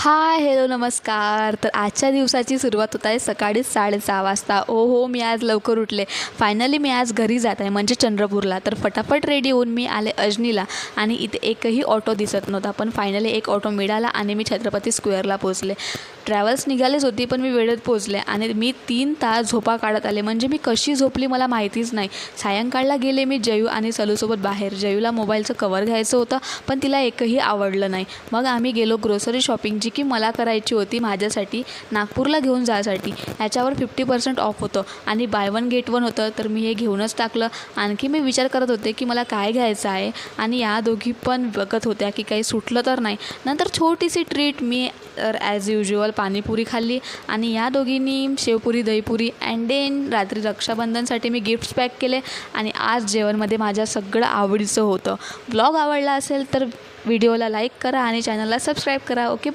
हाय, hello, नमस्कार. तर आजच्या दिवसाची सुरुवात होत आहे सकाळी 6:30 वाजता. हो, मी आज लवकर उठले. फायनली मी आज घरी जात आहे, म्हणजे चंद्रपूरला. तर फटाफट रेडी होऊन मी आले अजनीला आणि इथे एकही ऑटो दिसत नव्हता. पण फायनली एक ऑटो मिळाला आणि मी छत्रपती स्क्वेअरला पोहोचले. ट्रॅव्हल्स निघालीच होती, पण मी वेळेत पोहोचले आणि मी 3 तास झोपा काढत आले. म्हणजे मी कशी झोपली मला माहितीच नाही. सायंकाळला गेले मी जयू आणि सलूसोबत बाहेर. जयूला मोबाईलचं कवर घ्यायचं होतं, पण तिला एकही आवडलं नाही. मग आम्ही गेलो ग्रोसरी शॉपिंग, जी की मला करायची होती माझ्यासाठी, नागपूरला घेऊन जायसाठी. ह्याच्यावर 50% ऑफ होतं आणि बाय वन गेट वन होतं. तर मी हे घेऊनच टाकलं. आणखी मी विचार करत होते की मला काय घ्यायचं आहे, आणि या दोघी पण बघत होत्या की काही सुटलं तर नाही. नंतर छोटीशी ट्रीट, मी ॲज युज्युअल पाणीपुरी खाल्ली आणि या दोघींनी शेवपुरी, दहीपुरी. अँड देन रात्री रक्षाबंधनसाठी मी गिफ्ट्स पॅक केले. आणि आज जेवणमध्ये माझ्या सगळं आवडीचं होतं. ब्लॉग आवडला असेल तर व्हिडिओला लाईक करा आणि चॅनलला सबस्क्राईब करा. Okay, bye.